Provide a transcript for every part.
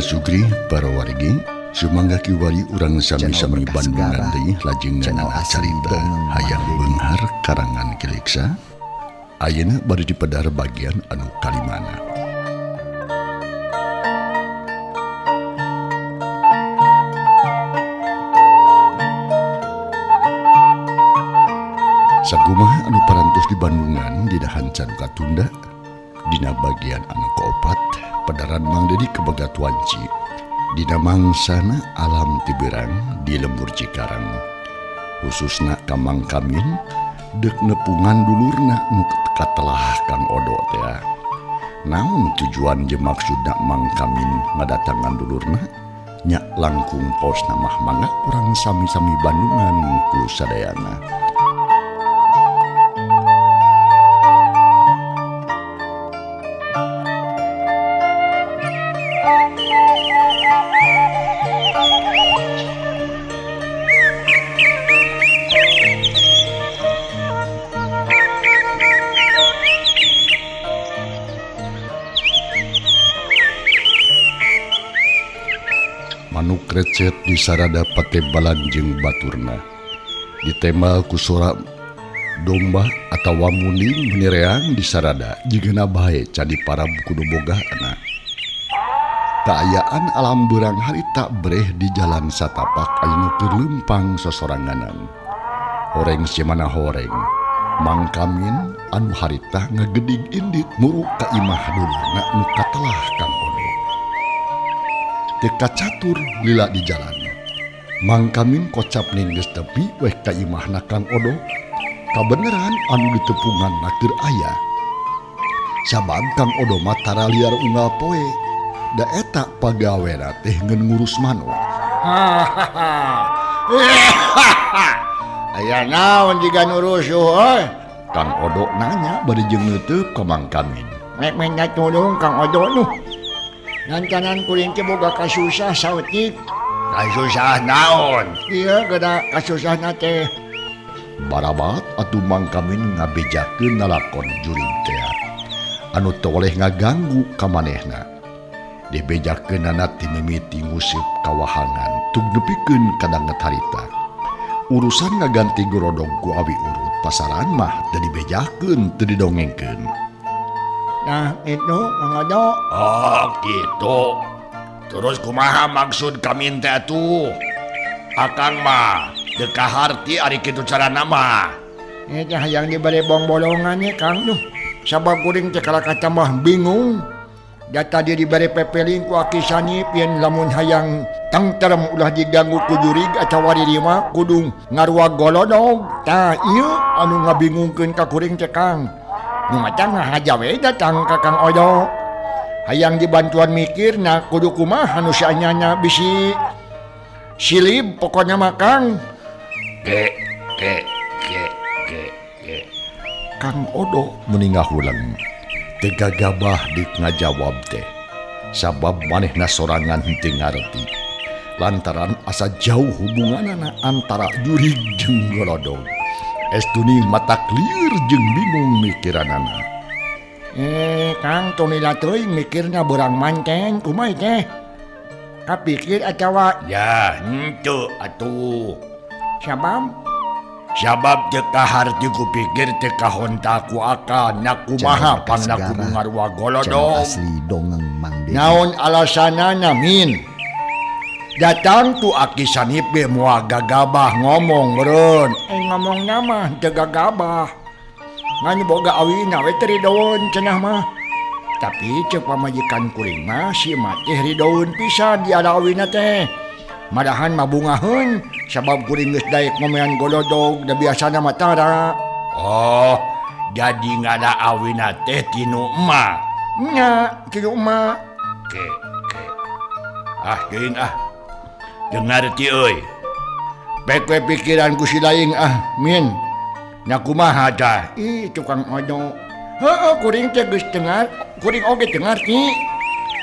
Sugri para wargi sumangga kiwari urang sami-sami Bandungan deui lajeng nganana carita hayang beunghar karangan Kiliksa. Ayeuna bari dipedar bagian anu kalimana. Sakumaha anu parantos di Bandungan didahan can Katunda dina bagian anu kaopat pedaran Mang Dedi ke Bagat Wanci dina mangsana alam Tiberang di lembur Cikarang khususna ka Mang Kamin dek nepungan dulurna nu katelah Kang Odo teh. Naon tujuan jeung maksudna Mang Kamin ngadatangan dulurna nya langkung paosna mah mangga urang sami-sami Bandungan ku sadayana. Manuk recet di sarada patebalan jeung baturna ditembal ku sora domba atawa muning menereang di sarada jigana bae candi parab kudu bogaana. Kaayaan alam beurang harita breh di jalan satapak anu keur leumpang sosoranganan. Horeng simana horeng Mang Kamin anu harita ngagedig indit muru ka imah dulurna nu katelah Kang Odo. Teka catur lila di jalan Mang Kamin kocap ninggeus tepi weh ka imahna Kang Odo kabeneran anu ditepungan keur aya sabab Kang Odo mah tara liar unggal poe da eta pagawena teh ngeun ngurus manuk. Aya naon jiga ngurus euy? Kang Odo nanya bari jeung neuteuk ka Mang Kamin. Mek minta tulung Kang Odo nuh. Nancanan kuring teh boga kasusah sautik. Kasusah naon? Ieu gada kasusahna teh. Barabat atuh Mang Kamin ngabejakeun lalakon jurig teh anu teu oleh ngaganggu ka manehna. Dibejakeunana ti mimiti ngusip kawahangan tug nepikeun kadanget harita. Urusan ngaganti gorodog ku awi urut pasaran mah teu dibejakeun teu didongengkeun. Nah itu Mang Odo. Oh gitu. Terus kumaha maksud Kamin teh atuh? Akang mah dekaharti ari kitu carana mah. Eta hayang dibere bong-bolongan ye Kang nuh. Sabab kuring teh kala katambah bingung. Data dia dibere pepeling ku Aki Sanip yen lamun hayang tangterem ulah diganggu ku jurig atawa dirima kudu ngaruag golodog. Tah ieu anu ngabingungkeun ka kuring teh Kang. Nu macam ngahaja we datang ka Kang Odo. Hayang dibantuan mikir na kudu kumaha anu saanyana bisi silib pokoknya mah Kang. Ke. Kang Odo meningah ulang teu gagabah dik ngajawab teh sabab manehna sorangan henteu ngarti lantaran asa jauh hubunganana antara jurig jeung golodog. Estuni mata clear jeung bingung mikiranana. Kang tunila teuing mikirna beurang mancen kumaha teh? Kapikir atawa Ya, henteu atuh. sabab teu kaharti kupikir teu kahonta ku akal nya kumaha pangna kudu ngaruag golodog. Asli dongeng Mang Dedi. naon alasanana Min? Datang tu Aki Sanip ge moal gagabah ngomong meureun. Ngomongna mah teu gagabah. Ngan boga awina we teu ridoeun cenah mah. Tapi ceuk pamajikan kuring mah si mah teh ridoeun pisan di ada awina teh. Madahan mabungaheun sabab kuring geus daek ngomean golodog da biasana mah tara. Oh, jadi ngada awina teh tinu emak. Nya, kieu mah. Ke. Geuing dengar ti euy. Pek we pikiran ku si laing Min. Nya kumaha tah? Ih tukang Odo. Heueuh kuring teh geus dengar, kuring oge dengar ti.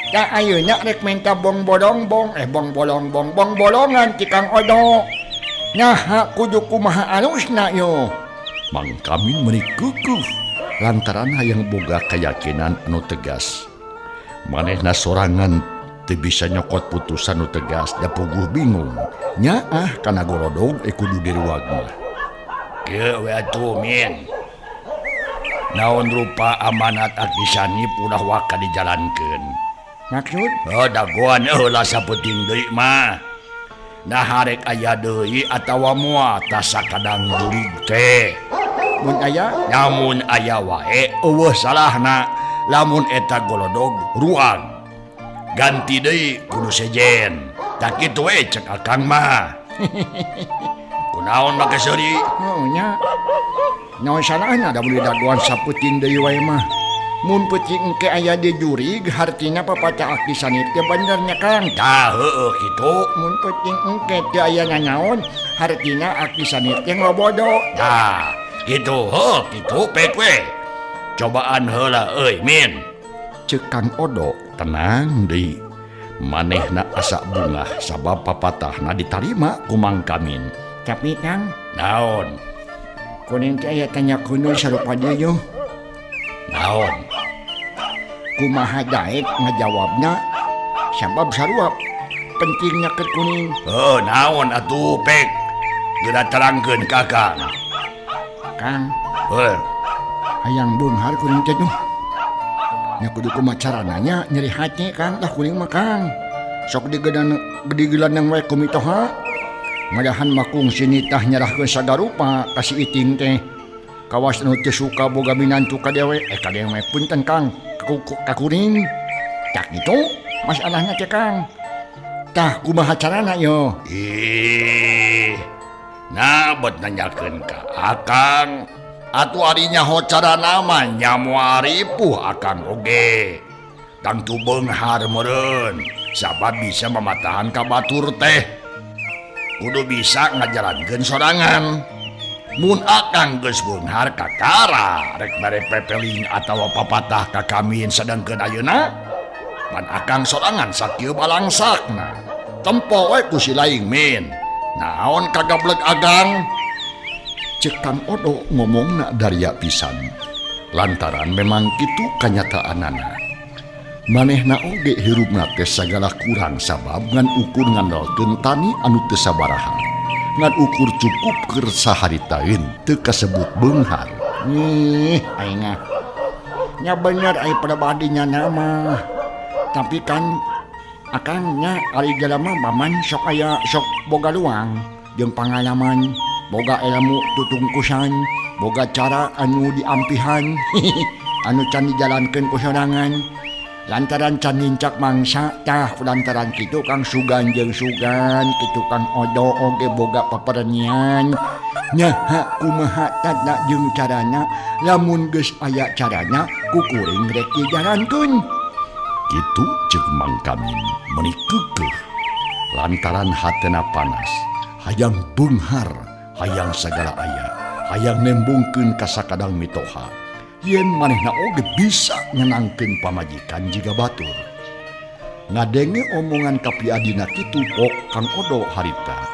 Da ayeuna rek minta bong-bolongan ti Kang Odo. Nah, kudu kumaha alusna yo. Mang Kamin meuni kukuh lantaran hayang boga kayakinan anu tegas. Manehna sorangan teu bisa nyokot putusan nu tegas da puguh bingung nyaah kana gorodog kudu diruwag mah. Kieu we atuh min. Naon rupa amanat Aki Sanip ulah waka dijalankeun. Maksud? Dagoan heula saputing deui mah. Nah harek aya deui atawa moal tas sakadang durig teh. Mun aya? Namun aya wae eueuh salahna lamun eta golodog ruang. Ganti deui kudu sejen. Tak kitu we cek Akang mah. Kunaon make seuri? Oh nya. Naon salahna da beli dagoan saputing deui wae mah. Mun peuting engke aya di jurig hartina papatah Aki Sanip teh bener nya Kang. Tah heueuh kitu. Mun peuting engke teu aya nanaon hartina Aki Sanip teh lobodo. Tah kitu heuh kitu pek we. Cobaan heula euy min. Ceuk Kang Odo tenang deui. Manehna asa bungah sabab papatahna ditarima ku Mang Kamin. Tapi Kang, Naon? kuning teh aya tanya kuno sarupa dieu. Naon? Kumaha daek ngajawabna sabab sarua pentingnya keur kuning. Naon atuh pek? Geura terangkeun ka Kang. Kang, Heuh. hayang beunghar kuning teh tuh. Nya kudu kumaha carananya nyeri hati Kang tah kuning mah Kang. Sok digelandang wae ku mitoha. Madahan makung sinitah nyerahkeun sagarupa ka si Iting teh. Kawas nu teu suka boga minantu ka dewe, ka dewe punten Kang, ka kuring. Tak gitu masalahnya teh Kang. Tah kumaha carana yo? Nah buat nanyakeun ka Akang. Atuh ari nyaho carana mah nya moal ripuh Akang oge. Tangtu beunghar meureun sabab bisa mamatahan ka batur teh. Kudu bisa ngajalankeun sorangan. Mun Akang geus beunghar kakara rek bare pepeling atawa papatah ka Kamin sedengkeun ayeuna pan Akang sorangan sakieu balangsakna tempo we ku si laing min. Naon kagablek Agang? Cek Kang Odo ngomongna daria pisan lantaran memang kitu kanyataanana. Manehna oge hirupna teh sagala kurang sabab ngan ukur ngandalkeun tani anu teu sabaraha. Ngan ukur cukup keur saharitaeun teu kasebut beunghar. Nih, aing nya bener ai pribadinya nama. Tapi kan Akangnya ari jalema paman sok aya sok boga luang jeung pangalaman, boga ilmu tutungkusan, boga cara anu diampihan anu can dijalankeun ku sorangan. Lantaran can nincak mangsa tah lantaran kitu Kang Sugan jeung Sugan kitu Kang Odo oge boga papernian nyaha kumaha tanda jeung carana lamun geus aya carana ku kuring rek dijalankeun. Kitu ceuk Mang Kamin meuni keukeuh lantaran hatena panas hayang beunghar hayang sagala aya hayang nembungkeun ka sakadang mitoha yen manehna oge bisa nyenangkeun pamajikan jiga batur. Ngadenge omongan kapiadina kitu pok Kang Odo harita.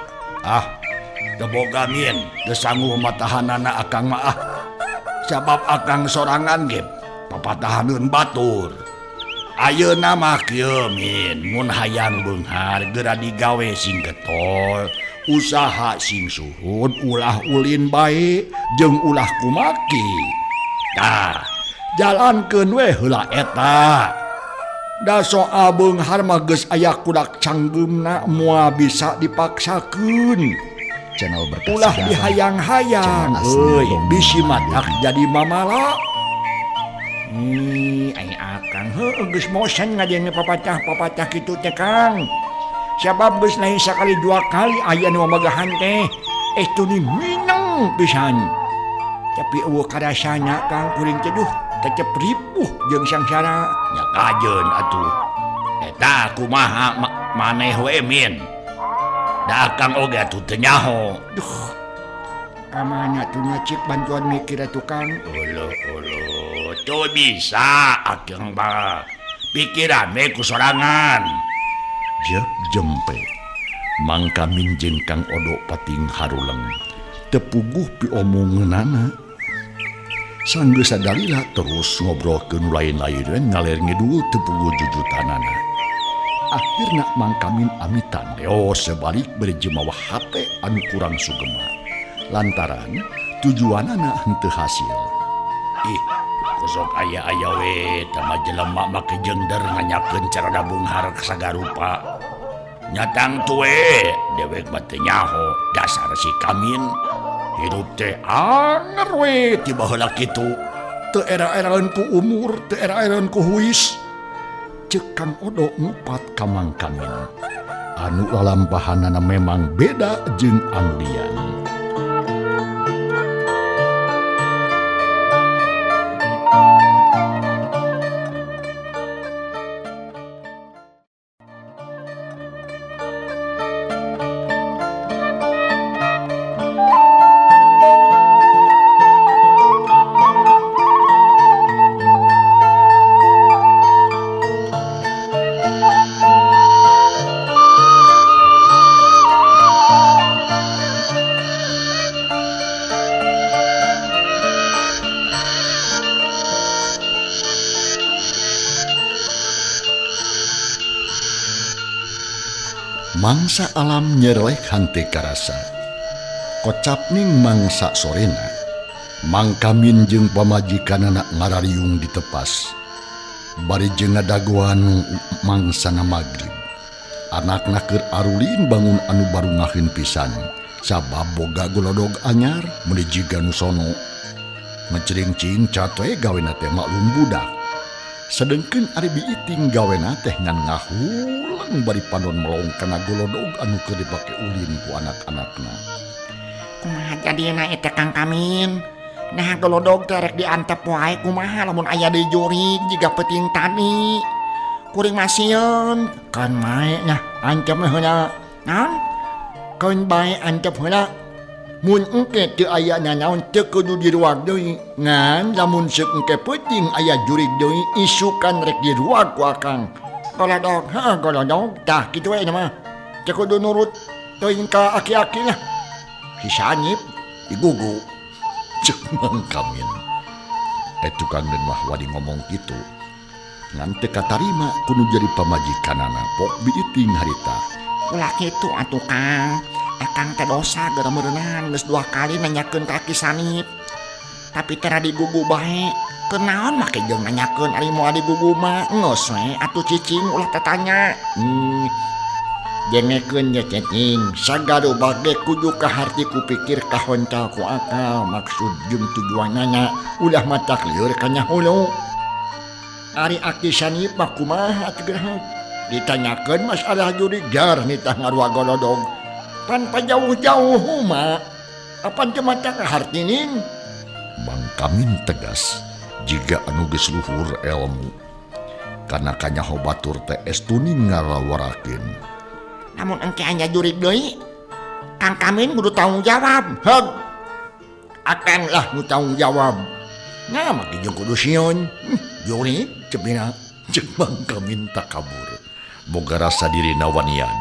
Teu boga min, teu sanggup matahanana Akang mah sabab Akang sorangan ge papatahaneun batur. Ayeuna mah kieu min, mun hayang beunghar geura digawe sing getol, usaha sing suhud, ulah ulin bae jeung ulah kumaki. Tah, jalankeun we heula eta. Da soal beunghar mah geus aya kudak canggeumna moal bisa dipaksakeun. Channel Berkah Ulah Sejarah. dihayang-hayang, euy, bisi matak jadi mamala. Ai Akang heuh geus mosen ngadenge papatah kitu teh Kang. Sabab geus lain sakali dua kali aya nu mamagahan teh estuni mineng pisan. Tapi eueuh karasana Kang kuring teh duh tetep ripuh jeung sangsara. Nya kajeun atuh. Eta kumaha maneh we min. Da Akang oge atuh teu nyaho. Duh. Kamana tuh cik bantuan mikir atuh Kang. Uluh, tuh bisa Akang mah. Pikiran we ku sorangan. Jep jempe Mang Kamin jeung Kang Odo pating haruleng tepuguh pi omongeunana. Sanggeus sadalila terus ngobrolkeun lain-lain ngaler ngidul tepuguh jujutanana. akhirnya Mang Kamin amitan deo sebalik berjemawa hate anu kurang sugema lantaran tujuanana henteu hasil. Ih, kusok aya we tama jelema make jengder nganyakeun cara dabunghar sagarupa. Nyatang tuwe dewek mah teu nyaho dasar si Kamin. Hirup teh anger we tiba heula kitu. Teu era-eraeun ku umur, teu era-eraeun ku huis. Ceuk Kang Odo ngupat ka Mang Kamin. Anu lalampahanana memang beda jeung anu lian. Mangsa alam nyereleh hante karasa. Kocap ning mangsa sorena, Mang Kamin jeung pamajikanana ngarariung ditepas. Bari jeung ngadaguan mangsana magrib. Anakna keur arulin bangun anu baru ngaheun pisan. Sabab boga golodog anyar menuju nu sono. Ngecering-cing catoe gawena teh maklum budak. Sedengkeun ari biiting gawena teh ngan ngahulang bari pandon melong kana golodog anu keur dipake ulin ku anak-anakna. Kumaha jadina eta Kang Kamin? Nah golodog teh rek diantep wae kumaha lamun aya di jurig jiga peuting tani. Kuring masieun kan mae nya ancep heula. Naon? Keun bae ancep heula. Mun engke teu aya nanaon teu kudu diruag deui. Ngan lamun seuk engke peuting aya jurig deui isukan rek diruag ku akang. Golodog, golodog tah kitu we mah. Teu kudu nurut teuing ka aki-aki nya. Si Sanip digugu. Cek Mang Kamin. Tukang den mah wadi ngomong kitu. Ngan teu katarima kudu jadi pamajikanana pok biiting harita. Ulah kitu atuh Kang. Akang teh dosa gara meureunaan geus 2 kali nanyakeun ka Ki Sanip. Tapi teu digugu bae. Kenaon make jeung nanyakeun ari moal digugu mah geus we atuh cicing ulah tatanya. Dengekeun ya cicing, sagado bage kudu kaharti kupikir kahoncal ku akal maksud jeung tujuanana ulah matak lieur ka nya hulu. Ari Aki Sanip mah kumaha teu ditanyakeun masalah jurigar nitah ngaruah golodog. Pan pajauh-jauh mah apan teu matak hartinin. Mang Kamin tegas jiga anu geus luhur ilmu. Kana kanyaho batur teh estuni ngalawarakeun. Namun engke anya jurig deui, Kang Kamin kudu tanggung jawab. Heg. Akan lah nu tanggung jawab. Nah, make jeung kudu sieun. Jurig cepina Jeung Mang Kamin tak kabur. Boga rasa dirina wanian.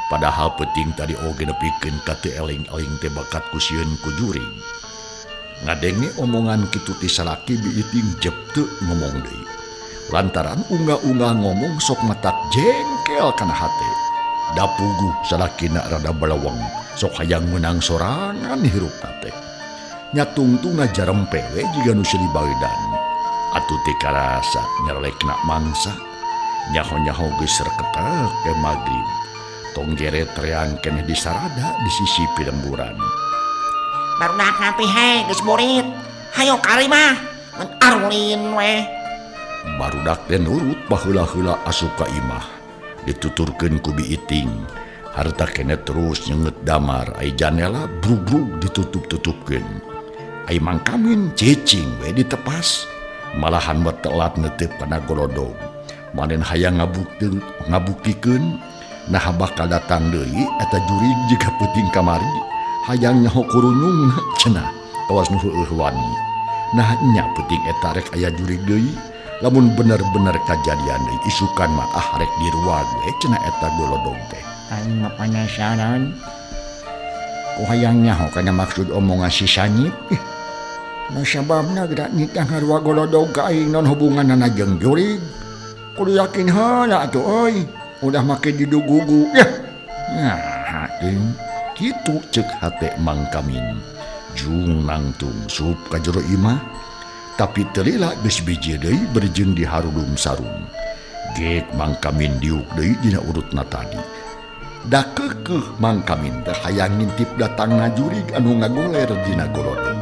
Padahal penting tadi oge nepikeun ka teu eling-eling teh bakat ku sieun ku jurig. Ngadenge omongan kitu ti salaki biiting jep teu ngomong deui. Lantaran unggah-unggah ngomong sok matak jengkel kana hate. Dapugu salakina rada balaweng sok hayang menang sorangan hirupna teh. Nya tungtungna jarempe we jiga nu silih baeudan. Atuh teh karasa nyerelekna mangsa. Nyaho-nyaho geus reketek ke magrib. Tong geret reang keneh di sarada di sisi pilemburan. barudak napi he geus murid. Hayo kari mah ngan arulin we. Barudak teh nurut baheula-heula asup ka imah. Dituturkeun ku biiting. Harta kene terus nyenget damar ai janela brug-brug ditutup-tutupkeun. Ai Mang Kamin cicing we ditepas. Malahan telat neuteup kana golodog. Manen hayang ngabuktikeun nah bakal datang deui eta jurig jiga peuting kamari. Hayang nyaho kurunung cenah awas nu heueuh wani. Nah nya peuting eta rek aya jurig deui. Lamun bener-bener kajadian deui isukan mah rek diruag we cenah eta golodog teh. Aing mah penasaran. Ku hayang nyaho kana maksud omongan si Sanip. Nah sababna gerak nitah ngaruah golodog ka aing non hubunganana jeung jurig. Kudu yakin heula atuh euy. udah makin didugugu ya. Nah, kitu cek hate Mang Kamin. Jung nangtung sup ka jero imah, tapi telila geus biji deui berjeun di harudum sarung. Gek Mang Kamin diuk deui dina urutna tadi. Da keukeuh Mang Kamin teh hayang ngintip datangna jurig anu ngagoler dina golodog.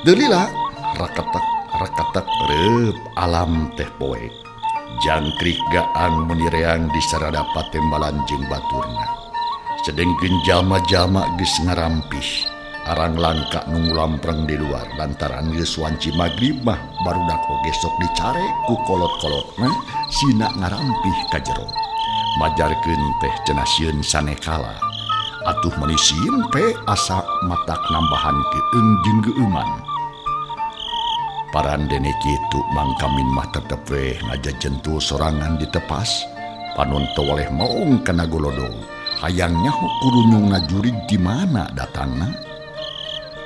Delila rakatak reup alam teh poek. Jangkrik gaang menireang di sarada patembalan jeung baturna. Sedengkeun jalma-jalma geus ngarampih. Arang langka nu lampreng di luar lantaran geus wanci magrib mah barudak oge sok dicare ku kolot-kolotna sina ngarampih ka jero. Majarkeun teh cenah sieun sanekala. Atuh meuni sieun pe asa matak nambahan keung jeung geueuman. Parandene kitu Mang Kamin mah tetep we ngajajentul sorangan di tepas. Panon teu waleh maung kana golodog. Hayang nyaho kudu nyung ngajurig di mana datangna.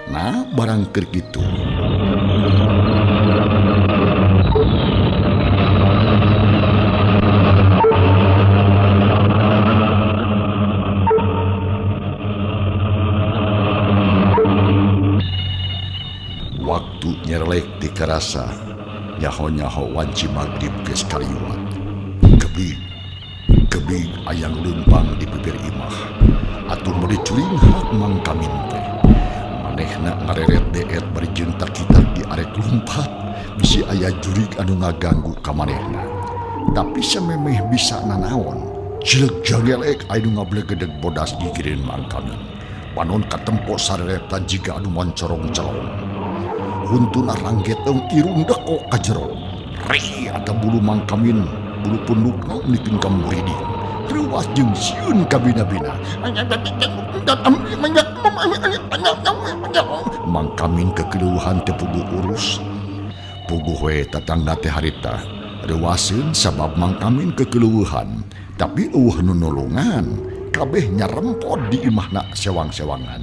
Nah, barang keur kitu. Waktu nyerlek ti karasa nyaho-nyaho wanci magrib geus kaliwat. Kebig ayang leumpang di bibir imah. Atuh meuli curing hak Mang Kamin teh. Manehna ngareret deet bari jeung tak-tak di arek lumpat bisi aya jurig anu ngaganggu ka manehna. Tapi samemeh bisa nanaon. Cileug jagelek anu ngablegedeg bodas gigireun Mang Kamin. Panon katempo sareretan jiga anu moncorong-colong. Huntuna ranggeteng irung deko ka jero. Ri ata bulu Mang Kamin, bulu pundukna nipin ka muridi. Ruas jeung sieun ka bina-bina. Mang Kamin kekeleuhan teu puguh urus. Puguh we tatangna teh harita. Reuaseun sabab Mang Kamin kekeleuhan, tapi eueuh nu nolongan. Kabeh nyarempod di imahna sewang-sewangan.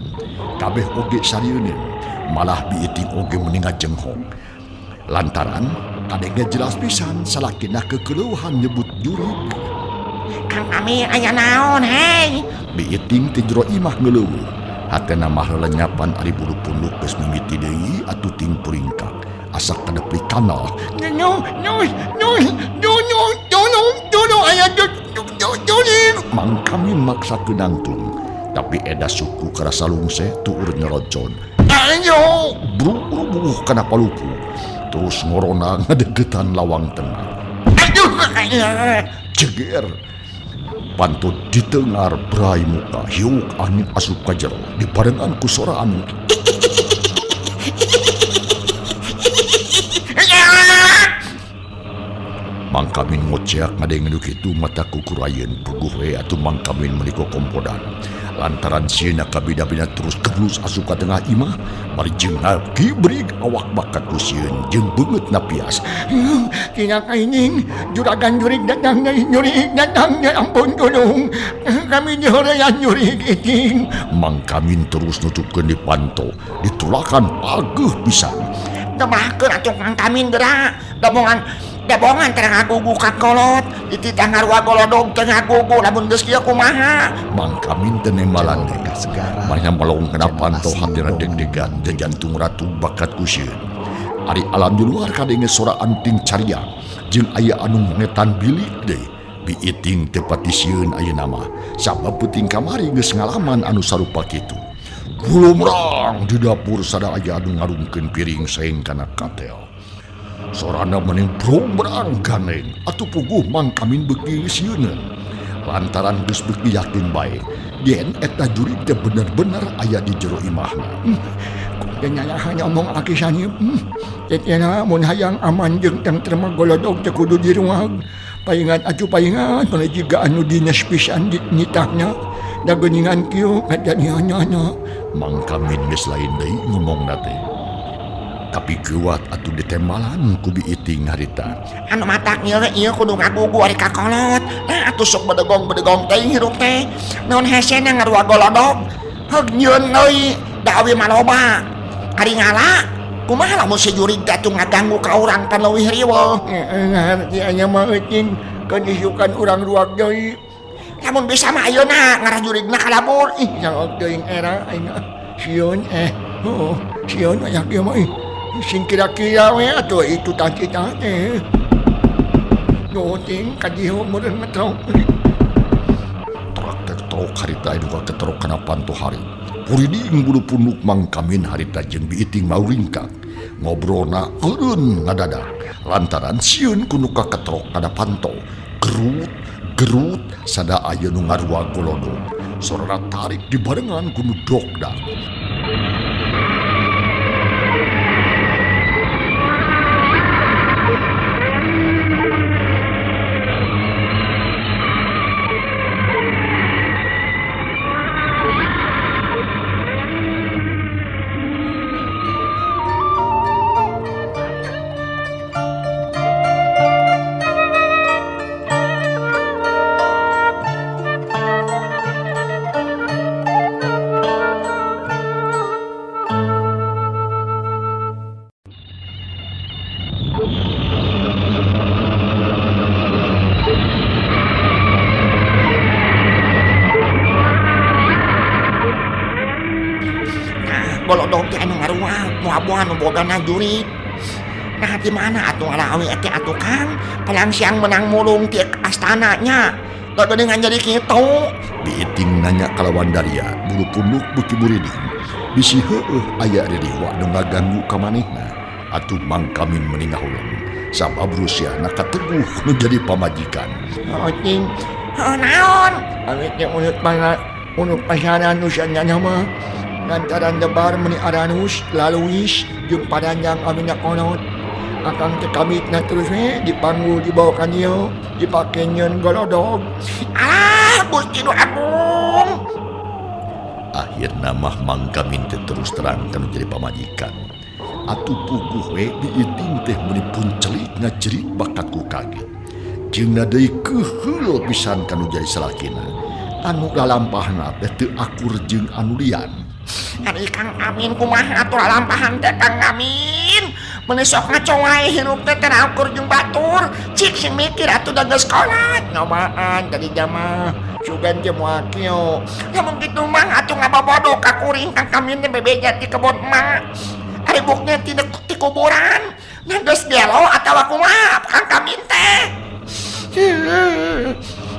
Kabeh oge sarieun. Malah biiting oge meninga jenghong. Lantaran kadenge jelas pisan salakina kekeleuhan nyebut jurig. Kang Kamin aya naon hei? Biiting ti jero imah ngeuleuweuh. Hatena mah lenyapan ari bulu punduk geus mimiti deui atuh ting puringkak. Asa kadepli kanal. Aya jurig. Mang Kamin maksa keunangtung. Tapi eda suku karasa lungse tuur nyeroncon. Ayo, buru-buru kana palupu. Terus ngorona ngadegetan lawang tengah. Aduh, Ceger. Pantun ditengar berai muka hiuk angin asup ka jero dibarengan ku sora anu. Mang Kamin ngoceak ngadengeun kitu mata kukurayeun puguh we atuh Mang Kamin meuli kompodan. Lantaran sieuna kabida-bida terus keblus asup ka tengah imah bari jeung ngabrig awak bakat ku sieun jeung beungeutna pias. Tina kaining juragan jurig datang ampun tulung. Kami dihorean jurig iting. Mang Kamin terus nutupkeun di panto ditulakan paguh pisan. Tebahkeun atuh Kang Kamin geura. Dabongan tengah gugu ka kolot. Dititah ngarua golodog tengah gugu lamun geus kieu kumaha? Mang Kamin teu nembalan deui. Manya melong kana panto hampir deg-degan jeung jantung ratu bakat ku sieun. Ari alam di luar kadenge sora anting caria jeung aya anu ngetan bilik deui. Biiting teu pati sieun ayeuna mah sabab peuting kamari geus ngalaman anu sarupa kitu. Gulumrang di dapur sada aya anu ngarungkeun piring saeng kana katel. Sorana mening brombrang ganeng atuh puguh Mang Kamin beuki sieuneuh. lantaran geus beuki yakin bae yen eta jurig teh bener-bener aya di jero imahna. Kudenanya hanya omong aki sanip. Tetena mun hayang aman jeung tentrem golodog teh kudu diruag. Paingat atuh paingat mana jiga anu dinas pisan nitahna. Da geuningan kieu kadanianana. Mang Kamin geus lain deui ngomongna teh. Tapi kuat atuh ditembalan ku Biiting harita. Anu matak ieu kudu ngagugu ari ka kolot. Nah atuh sok bedegong teh hirup teh. Naon hesena ngaruag golodog. Heug nyieun deui da awi maloba. Ari ngala kumaha lamun si jurig teh atuh ngaganggu ka urang kan leuwih riweuh. Ngarti anya mah euting keun isukan urang ruag deui. Lamun bisa mah ayeuna ngarah jurigna kalabur. Saok teuing era aing sieun sieun aya kieu mah sing kira-kira we atuh itu tah teh. Nuting kadieu meureun metrok. Trok harita anu keterok kana panto hari. Puriding bulu punuk Mang Kamin harita jeung Biiting mau ringkang. Ngobrolna eureun ngadadak lantaran sieun kudu kaketrok kana panto. Gerut sada aya nu ngaruag golodog. Sorana tarik dibarengan kudu dogdak. Golodog teh anu ngaruag muabuhan nu bodana jurig. Nah di mana atuh ngalawi teh atuh Kang palang siang menang mulung ti astananya. Da geuningan jadi kitu. Biiting nanya kalawan Daria bulu punuk beuki muriding. Bisi heueuh aya ririwa nu ngaganggu ka manehna. Atuh Mang Kamin meningah ulang. Sabab Rusiana kateguh nu jadi pamajikan. Ting Naon? awet teh unut pasaran nu sanyana mah lantaran debar meni Aranus laluis jeung padanjang aminya kolot. Akang teh kamitna terus dipanggul dibawakan ieu dipake nyeun golodog. Gusti nu agung. Akhirna mah Mang Kamin teh terus terang kanu jadi pamajikan. Atuh puguh we Biiting teh meuni puncelik ngajerit bakat ku kaget. Jeung deui keheul pisan kanu jadi salakina. Anu lalampahna teh teu akur jeung anu lian. Ari Kang Amin kumaha atuh lalampahan teh Kang Amin? Meuni sok ngacoai hirup teh teu ukur jeung batur. Cik sing mikir atuh da geus kolot. Nyomaan tadi jama sugan teh moal kieu. Lamun kitu mah atuh ngabobodo ka kuring Kang Amin teh bebeja ti kebon emak. Ari buknya ti kuburan. Nah geus gelo atawa kumaha Kang Amin teh?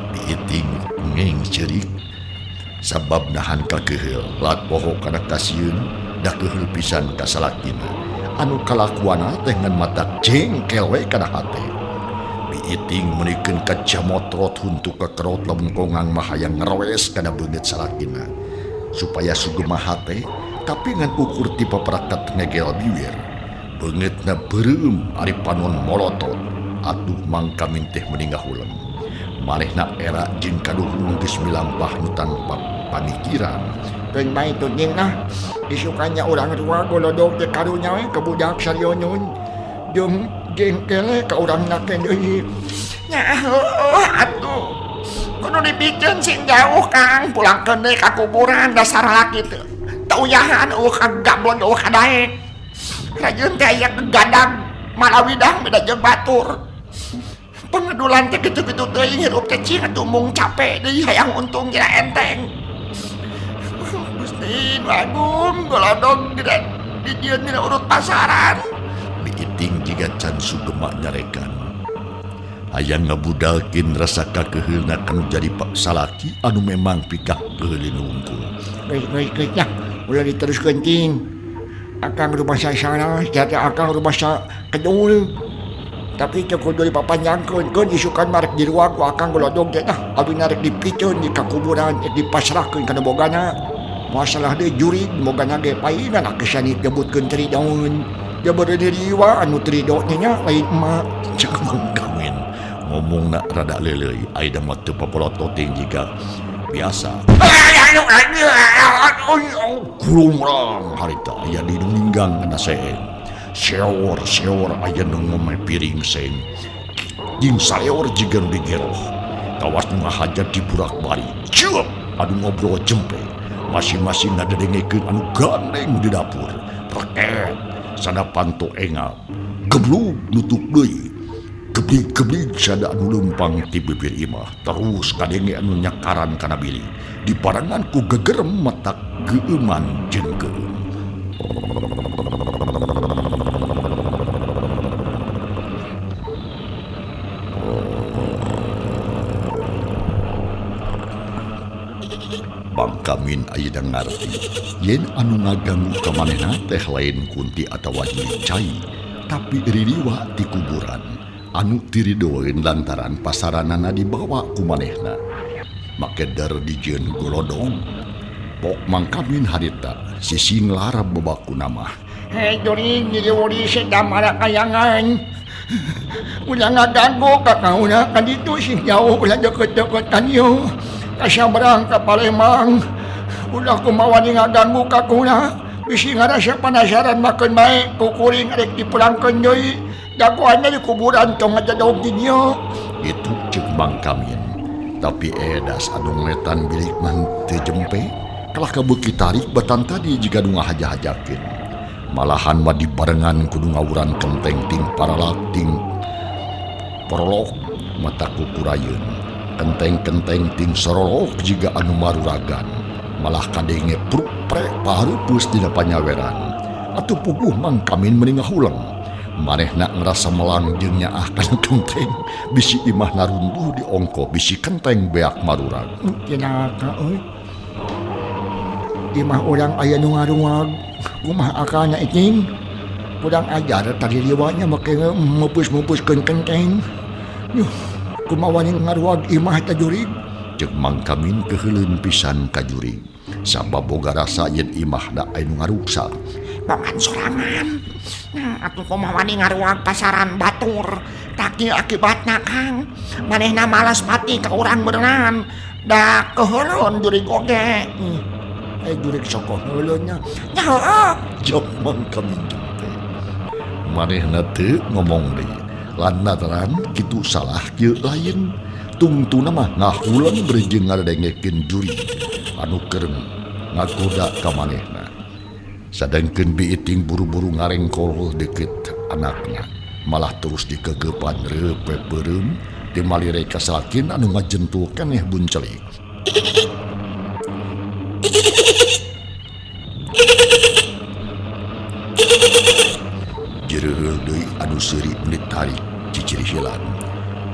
Biiting ngeng cerik. Sabab nahan ka keheul lat poho kana kasieun da keheul pisan ka salakina. Anu kalakuana teh ngan mata jengkel we kana hate. Biiting meunikeun kaca motrot huntuk ka kerot lamun kongang mah hayang ngerowes kana beungeut salakina. Supaya sugema hate tapi ngan ukur tipe perakat ngegel biwir. Beungeutna beureum ari panon molotot. Atuh Mang Kamin teh meningah ulang. Manehna era jeung kaduhung geus milampah nu tanpa pamikiran. Keun bae tu jeung disukanya urang ruag golodog teh karunya we ka budak sarionun. Jeung jengkel ka urangna teh deui. Nya atuh. Kudu dipikeun sing jauh Kang, pulangkeun deui ka kuburan dasar lalaki teh. Tauyahan kagablon kadaek. Rajieun teh aya gegadag malawidang beda jeung batur. Pengedulan teh kitu-kitu teuing hirup teh cing atuh mung capek deui hayang untung jira enteng. Gusti nu agung golodog di dieun dina urut pasaran. Biiting jiga can sugema nyarekan. Hayang ngabudalkeun rasa kakeheulna kanu jadi salaki anu memang pikah keheulin unggul. Geus nya ulah diteruskeun ting. Akang rumah saya salah, jatuh akang rumah saya kedul. Tapi cukup dari papanjangkeun keun isukan marek di ruang ku akang golodog teh nah abi narek dipikeun di kakuburan dipasrahkeun kana bogana. Masalah deui jurig bogana ge paina nak kesanit nyebutkeun teri daun. Ya beureun riwa anu terido nya lain emak. Cek mangkamin ngomongna rada leuleuy aya mah teu papolototing jiga biasa. Kulumrang harita aya di ninggang kana seeng. Seor aya nu ngomeh piring seng. Jeung saeor jiga nu digeroh. Kawas nu ngahajat di burak-bari. Ceup anu ngobrol jempe. Masing-masing ngadedengekeun anu gandeng di dapur. Reket sada panto engap. Geblug nutup deui. Geblig sada anu lempang ti bibir imah. Terus kadenge anu nyakaran kana bili. Diparangan ku gegerem matak geuman jengkeun. Bang Kamin ayeuna ngarti yen anu ngaganggu ka manehna teh lain kunti atawa cai tapi ririwa di kuburan anu tiridoeun lantaran pasaranana dibawa ku manehna make dar dijieun golodong pok Mang Kamin harita sisi nglarab bebaku nama Hei Juri jadi wuri sedang marah kayangan. Udah ngaganggu kakauna kan itu sih jauh ulah deket-deket kan yuk. Kasabarang ka Palembang. Udah kumawani ngaganggu kakuna. Bisi ngarasa penasaran makan baik. Kukuring rek dipulangkan deui. Daguannya di kuburan tong aja daun dinyo. Itu cek Bang Kamin. Tapi edas anu ngeletan bilik man teu jempe. Kalah kabeuki tarik batan tadi jika nu ngahaja-hajakeun. Malahan mah dibarengan kudu ngawuran kenteng ting paralak ting porolok mata kukurayeun. Kenteng-kenteng ting sorolok jiga anu maruragan. Malah kadenge pruk-prek pahareupus dina panyaweran. Atuh puguh Mang Kamin mending ngahulang. Manehna ngerasa melang jeung nyaah kana kenteng. Bisi imah narunduh di ongko, bisi kenteng beak marurag. Kinaka euy. Imah urang aya nu ngaruwag. Kumaha akana icing. Kurang ajar tadi liwanya make mepus-mepuskeun kenteng. Yuh, kumaha ngaruwag imah ta jurig. Cek Mang Kamin keheuleun pisan ka jurig. Sabab boga rasa yen imah da anu ngaruksak. Paman sorangan. Atuh kumaha wani ngaruwag pasaran batur. Taki akibatna Kang. Manehna malas pati ka urang beneran. Da keheuleuan jurig oge. Jurig soko heuleunya. Nya heueuh. Jok Mang Kamin jempe. Manehna teu ngomong deui. Lantaran kitu salah kieu lain. Tungtuna mah ngahulang berejeung ngadengekeun jurig anu keur ngagoda ka manehna. Sadengkeun biiting buru-buru ngarengkol deket anakna. Malah terus dikegepan reupe beureum ti malire kasalakin anu ngajentul keneh buncelik. Jereuheul deui anu seuri ditarik ciciri hilan.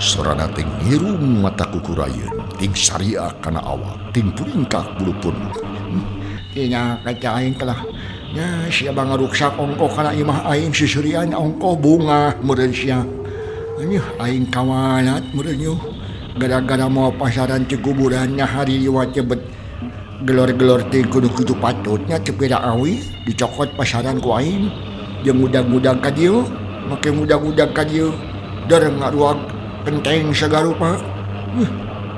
Sorana teh ngirung mata kukurayeun, ting saria kana awak, ting puringkak bulu-pun. Nya kaca aing kalah. Ya sia bangaruksak ongko kana imah aing siserian ongko bunga meureun sia. Anyuh aing kawalat meureun yuh. Gara-gara mau pasaran ti kuburannya hari liwat cebet gelor-gelor teh kudu kitu patutnya cepeda awi dicokot pasaran ku aing. Jeung mudag-mudag ka dieu, make mudag-mudag ka dieu. Dar ngaruag kenteng sagarupa.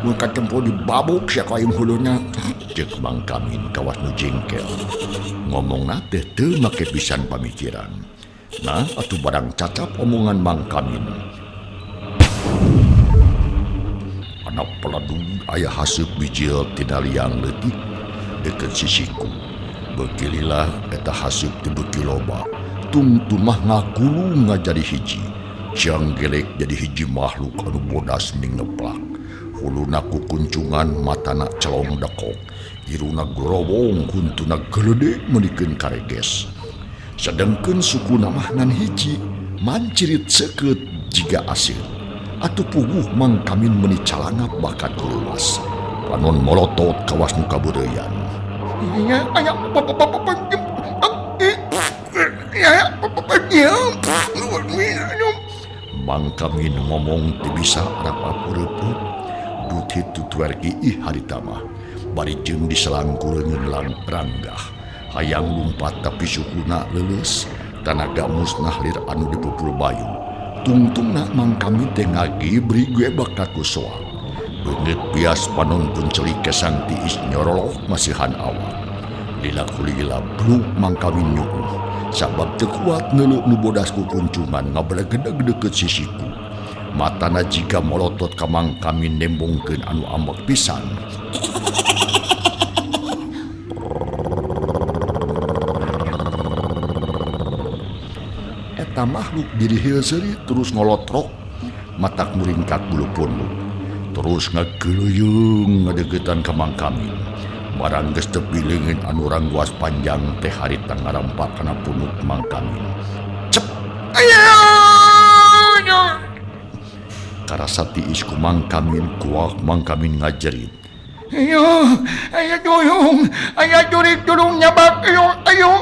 Mun katempo dibabuk sia ka aing huluna. Cek Mang Kamin kawas nu jengkel. Ngomongna teh teu make pisan pamikiran. Nah, atuh barang cacap omongan Mang Kamin. Anak peladung aya haseup bijil tina liang leutik deket sisiku. Bekililah eta haseup ti beuki loba. Tungtu mah ngagulung ngajadi hiji. Ciang gelek jadi hiji makhluk anu bodas ning neplak. Huluna kukuncungan matana celong dekok. Iruna gorowong huntuna geledek menikeun kareges. Sedengkeun sukuna mah ngan hiji mancirit seukeut jiga asil. Atuh puguh Mang Kamin meuni calangap bakat leuwas. Panon molotot kawas nu kabeureuyan. Nya aya Mangkamin ngomong teu bisa arap-areupeut duti tutuargi ih harita mah bari jeung diselangkureungeun ranggah hayang lumpat tapi suhuna leuleus tanaga musnah lir anu dipupul bayu tungtungna Mangkamin teh ngagibri gue bakaku soal beungeut bias panonton celik kesang tiis nyorolok masihan awal lila kulila bluk Mangkamin nyuuh sabab teu kuat neuleuh nu bodas ku kuncuman ngabelegedeg-deket sisiku matana jika molotot ka Mangkamin nembongkeun anu ambek pisan eta makhluk diri seuri terus ngolotrok matak muringkak bulu punduk terus ngageuleuyeung ngadegetan ka Mangkamin barang geus teu pileungeun anu rangguas panjang teh harita ngarampak kana punuk Mangkamin cep karasa tiis ku Mangkamin kuak Mangkamin ngajerit Ayo duyung, ayo jurik durung nyabak, ayo.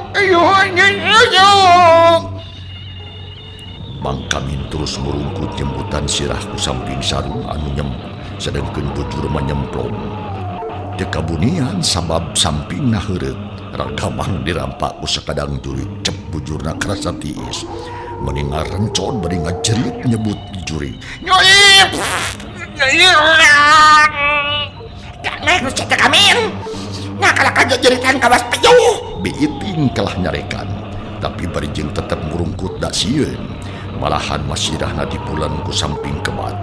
Mangkamin terus merungkut jembutan sirah ku samping sarung anu sedangkeun bujur menyemplung teu kabunian sabab sampingna heureut ragamang dirampak ku sakadang jurik cep bujurna karasa tiis mending ngarencon bari ngajerit nyebut jurik Nyolip! Nek nu cetek Kamin. Ngakala jeritan kawas peyuh. Biiting kalah nyarekan, tapi bari jeung tetep murungkut da sieun. Malahan masirahna dipulan ku samping kebat.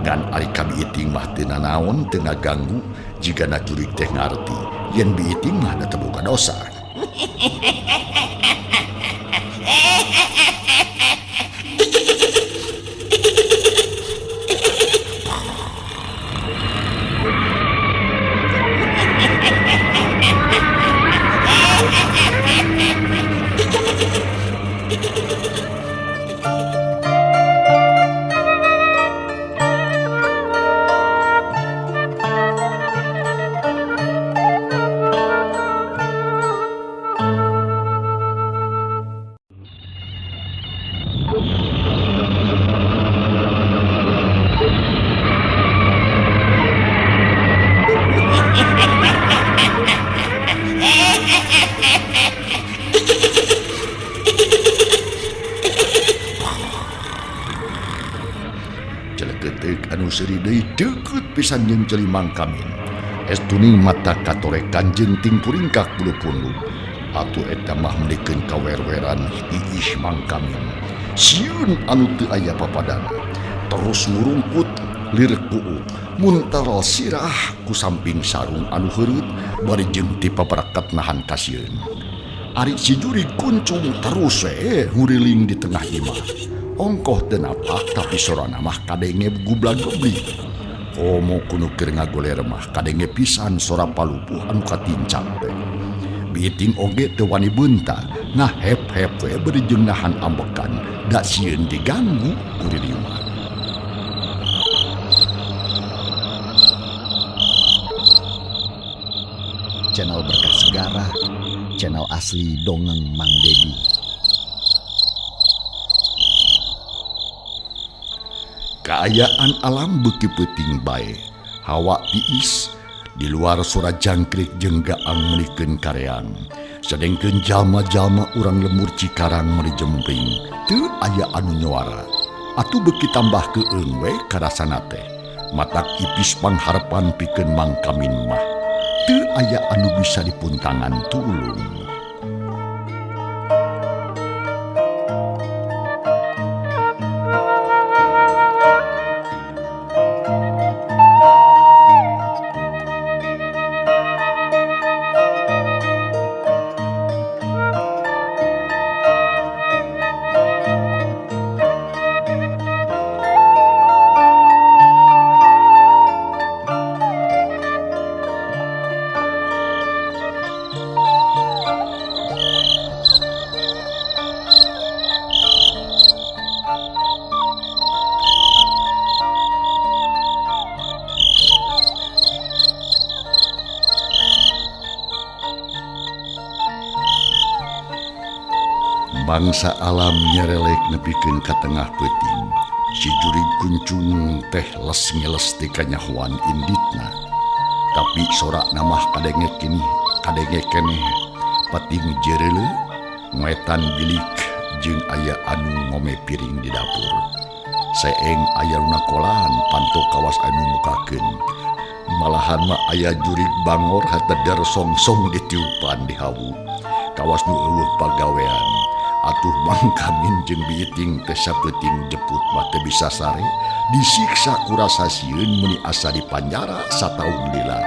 Ngan ari ka Biiting mah teu nanaon teu ngaganggu jigana jurig teh ngarti yen Biiting mah da teu boga dosa. Anu seri deui deukeut pisan jeung celi Mangkamin. Estuni mata katorekan jeung ting puringkak bulu punduk. Atuh eta mah mendikeun kawerweran iih Mangkamin. Sieun anu teu aya papadana. Terus ngurungkut lir kuuk muntaral sirah ku samping sarung anu heureut bari jeung ti paparakat nahan ka sieun. Ari si jurig kuncung terus we nguriling di tengah imah. Ongkoh teu napak tapi sorana mah kadenge gublag-gublig. Komo kuno keur ngagoler mah kadenge pisan sora palupuh anu katincak teh. Biiting oge teu wani beunta, ngahep-hep we beri jeung nahan ambekan da sieun diganggu kuring imah. Channel Berkah Segara, channel asli dongeng Mang Dedi. Kaayaan alam beuki peuting bae, hawa tiis, di luar suara jangkrik jeung gaang menikeun kareang. Sedengkeun jalma-jalma urang lemur Cikarang meuli jemping, teu aya anu nyuara. Atuh beuki tambah keueung we karasana teh. Matak ipis pangharepan pikeun Mangkamin mah. Teu aya anu bisa dipuntangan tulung. Bangsa alam nyerelek nepikeun ka tengah peuting. Si jurig kuncung teh les ngeles ti kanyahoan inditna. Tapi sorak namah kadenge keneh pating jereule ngoetan bilik jeung aya anu ngome piring di dapur. Seeng aya lunakolan panto kawas anu mukakeun. Malahan mah aya jurig bangor hatedar songsong ditiupan di hawu. Kawas nu eueuh pagawean. Atuh Mang Kamin jeung Biiting teh sapeuting jeput mah teu bisa sare disiksa ku rasa sieun meni asa di panjara sataun lila.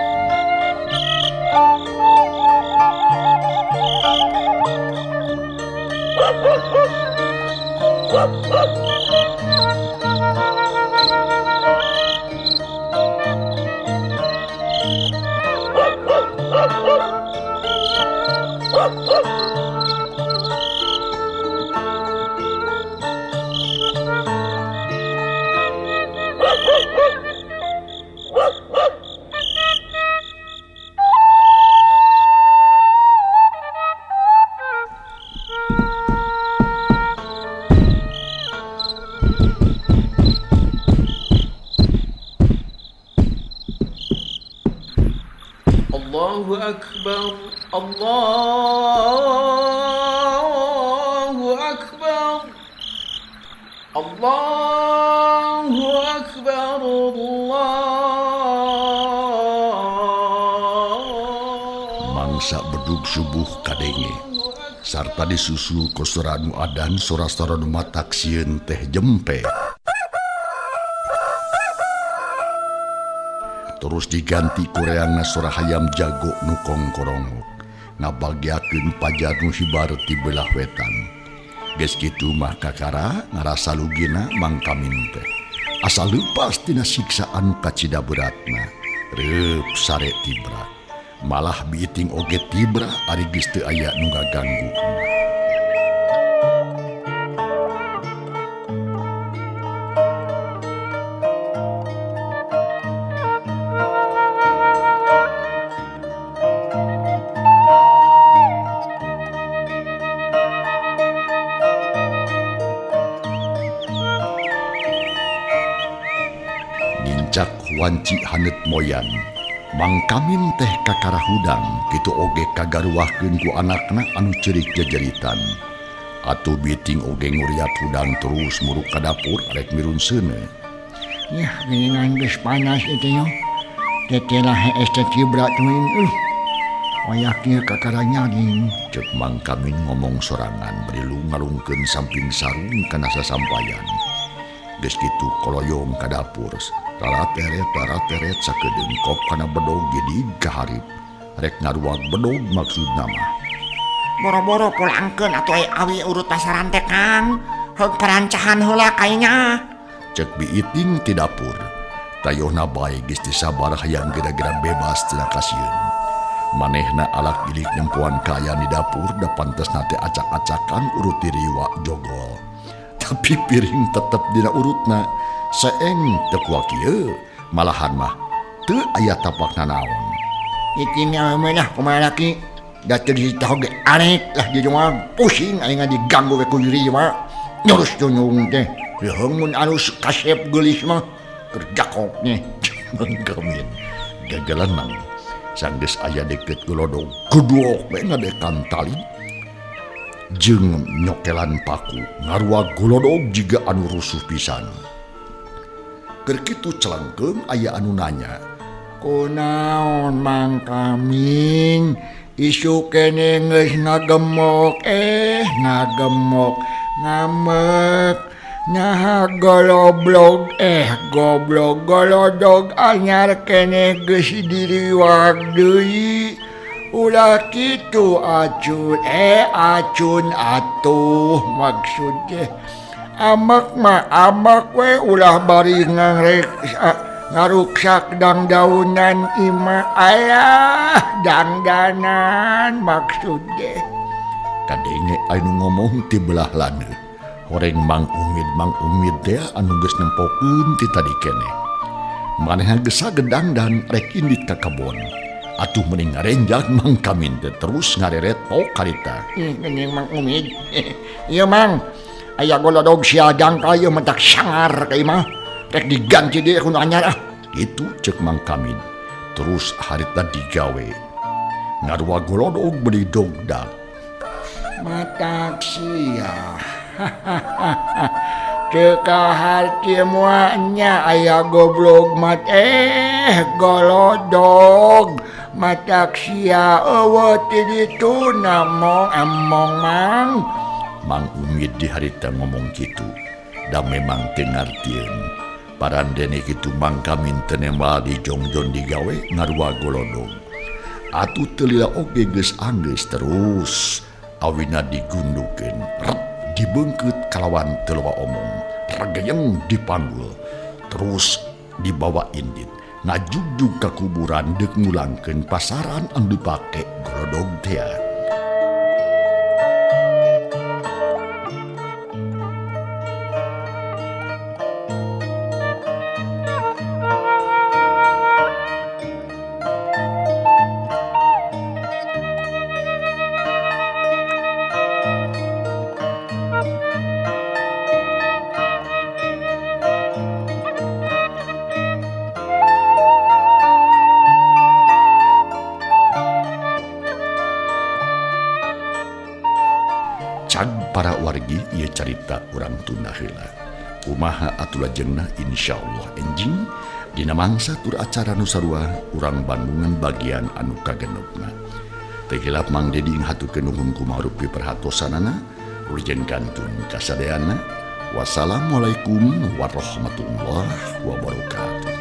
Allahu Akbar, Allahu Akbar, Allahu Akbar, Mangsa bedug subuh kadenge sarta disusul ku sora nu adan sora-sora nu matak sieun teh jempe. Terus diganti kureana sora hayam jago nu kongkorongok ngabagiakeun pajar nu hibar ti belah wetan. Geus kitu mah kakara ngarasa lugina Mang Kamin teh asa leupas tina siksaan kacida beratna. Reup sare tibra malah Biiting oge tibra ari geus teu aya nu ngaganggu. Nincak wanci hanet moyan Mang Kamin teh kakara hudang kitu oge kagaruahkeun ku anakna anu ceurik jejeritan. Atuh Biiting oge nguriat hudang terus muruk ka dapur arek mirun seuneu. Yah, geningan geus panas itu yo. Tetelah es teh cibra tuin. Wayak kieu kakara nyaring. Cek Mang Kamin ngomong sorangan berilu ngalungkeun samping sarung kana sasampayan. Geus kitu koloyong ka dapur. Rarat-teret sakedeung kop kana bedog jadi kaharip. Rek ngaruag bedog maksudna mah. Boro-boro pulangkeun atuh awi urut pasaran teh Kang. Heug perancahan heula kaynya. Cek Biiting ti dapur. Tayohna bae geus disabar hayang geura-geura bebas tina kasieun. Manehna alak gilik nyempuan kaya di dapur da pantesna teh acak-acakan urut diriwa jogol. Tapi piring tetep dina urutna. Seeng teu kuat kieu malahan mah teu aya tapakna naon. Iki mah kumaha laki. Da teu ditah ge arek lah di rumah pusing aing diganggu we ku diri mah. Nyurus tunung teh. Reung mun alus kasep geulis mah kerja koknya. Mang Kamin gagalan nang sang geus aya deket golodog kuduok we ngadekan tali jeung nyokelan paku ngaruag golodog jiga anu rusuh pisan. Keur kitu celengkeung aya anu nanya, kunaon Mang Kamin isu kene geus ngagemok ngamek nah goblok golodog anyar kene geus diriwag deui ulah kitu acun atuh maksudnya amak we ulah bari ngaruksak dangdaunan ima ayah dangdanan maksudnya. Kadenge anu ngomong ti belah lana horeng Mang Umid teh anu geus nempokeun ti tadi keneh. Manehna geus sagedang dan rek indit ka kebon. Atuh mending ngarenjak Mang Kamin teh terus ngareret pok karita. Geuning Mang Umid. Ieu Mang, Aya golodog siadang kayo mentak sangar kay mah. Rek diganti dia kuno anyar ah. Itu cek Mang Kamit. Terus harita digawe. Ngarua golodog beli dogdak. Matak sia. Ceka hati muanya aya goblok mat golodog. Matak sia eueuh ti ditu namong among mang. Mang Umid di harita ngomong gitu. Da memang tengartieun. Parandene gitu Mang Kamit tenembal di jongjon digawe ngarua golodog. Atuh teu lila oge geus anggeus terus. Awina digundukeun. Rep dibeungkeut kalawan teu loba omong. Regeyeng dipanggul. Terus dibawa indit. Ngajugjug ka kuburan deuk ngulangkeun pasaran anu dipake golodog teh. Cag para wargi ieu carita urang tunda heula. Kumaha atuh lajengna insyaallah enjing dina mangsa tur acara nu sarua urang Bandungan bagian anu kagenepna. Teu hilap Mang Dedi ngahatukeun nuhun kumaha rupi perhatosanana urgen kantun kasadeana. Wassalamualaikum warahmatullahi wabarakatuh.